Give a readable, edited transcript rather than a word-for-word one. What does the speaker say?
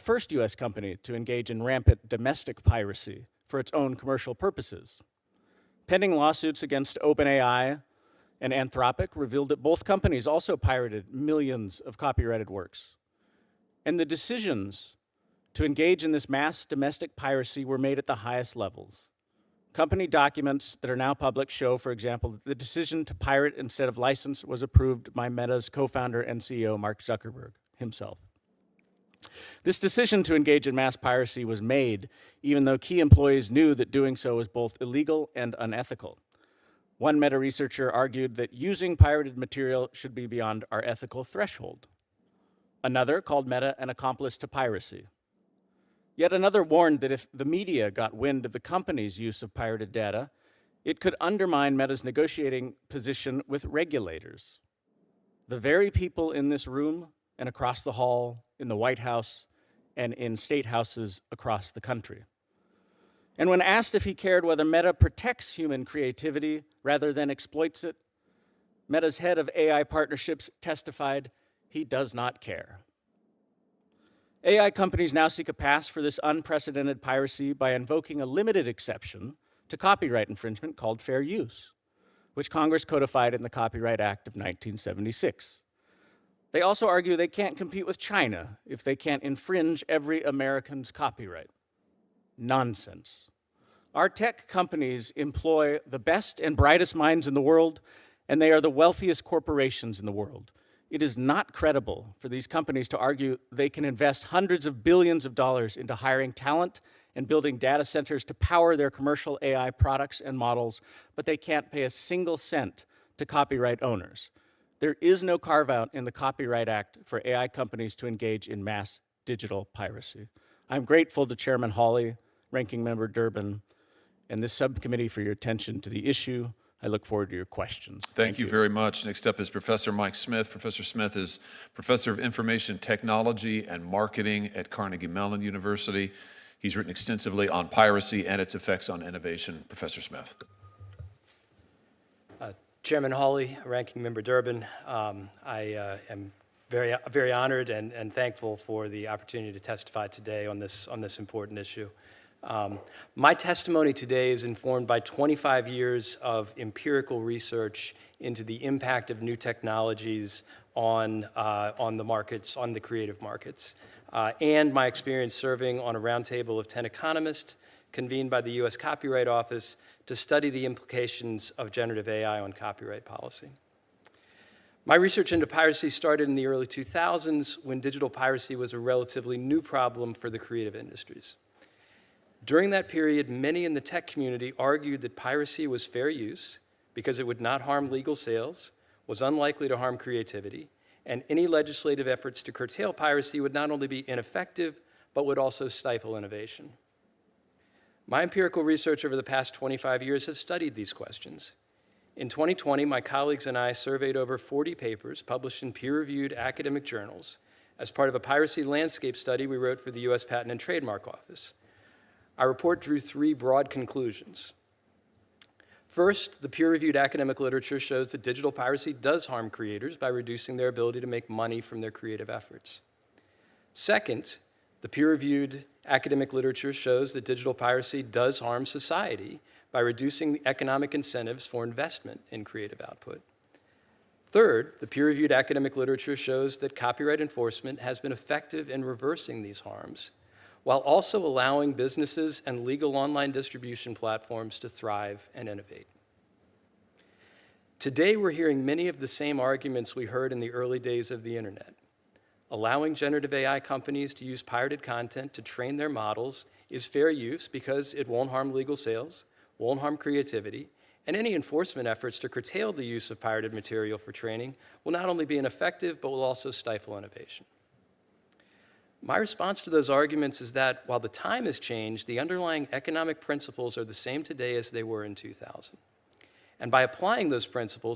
first US company to engage in rampant domestic piracy for its own commercial purposes. Pending lawsuits against OpenAI and Anthropic revealed that both companies also pirated millions of copyrighted works. And the decisions to engage in this mass domestic piracy were made at the highest levels. Company documents that are now public show, for example, that the decision to pirate instead of license was approved by Meta's co-founder and CEO, Mark Zuckerberg himself. This decision to engage in mass piracy was made even though key employees knew that doing so was both illegal and unethical. One Meta researcher argued that using pirated material should be beyond our ethical threshold. Another called Meta an accomplice to piracy. Yet another warned that if the media got wind of the company's use of pirated data, it could undermine Meta's negotiating position with regulators. The very people in this room and across the hall, in the White House, and in state houses across the country. And when asked if he cared whether Meta protects human creativity rather than exploits it, Meta's head of AI partnerships testified he does not care. AI companies now seek a pass for this unprecedented piracy by invoking a limited exception to copyright infringement called fair use, which Congress codified in the Copyright Act of 1976. They also argue they can't compete with China if they can't infringe every American's copyright. Nonsense. Our tech companies employ the best and brightest minds in the world, and they are the wealthiest corporations in the world. It is not credible for these companies to argue they can invest hundreds of billions of dollars into hiring talent and building data centers to power their commercial AI products and models, but they can't pay a single cent to copyright owners. There is no carve-out in the Copyright Act for AI companies to engage in mass digital piracy. I'm grateful to Chairman Hawley, Ranking Member Durbin, and this subcommittee for your attention to the issue. I look forward to your questions. Thank you very much. Next up is Professor Mike Smith. Professor Smith is Professor of Information Technology and Marketing at Carnegie Mellon University. He's written extensively on piracy and its effects on innovation. Professor Smith. Chairman Hawley, Ranking Member Durbin, I am very honored and thankful for the opportunity to testify today on this important issue. My testimony today is informed by 25 years of empirical research into the impact of new technologies on the markets, on the creative markets, and my experience serving on a roundtable of 10 economists convened by the U.S. Copyright Office to study the implications of generative AI on copyright policy. My research into piracy started in the early 2000s when digital piracy was a relatively new problem for the creative industries. During that period, many in the tech community argued that piracy was fair use because it would not harm legal sales, was unlikely to harm creativity, and any legislative efforts to curtail piracy would not only be ineffective, but would also stifle innovation. My empirical research over the past 25 years has studied these questions. In 2020, my colleagues and I surveyed over 40 papers published in peer-reviewed academic journals as part of a piracy landscape study we wrote for the U.S. Patent and Trademark Office. Our report drew three broad conclusions. First, the peer-reviewed academic literature shows that digital piracy does harm creators by reducing their ability to make money from their creative efforts. Second, the peer-reviewed academic literature shows that digital piracy does harm society by reducing the economic incentives for investment in creative output. Third, the peer-reviewed academic literature shows that copyright enforcement has been effective in reversing these harms, while also allowing businesses and legal online distribution platforms to thrive and innovate. Today, we're hearing many of the same arguments we heard in the early days of the internet. Allowing generative AI companies to use pirated content to train their models is fair use because it won't harm legal sales, won't harm creativity, and any enforcement efforts to curtail the use of pirated material for training will not only be ineffective, but will also stifle innovation. My response to those arguments is that while the time has changed, the underlying economic principles are the same today as they were in 2000. And by applying those principles,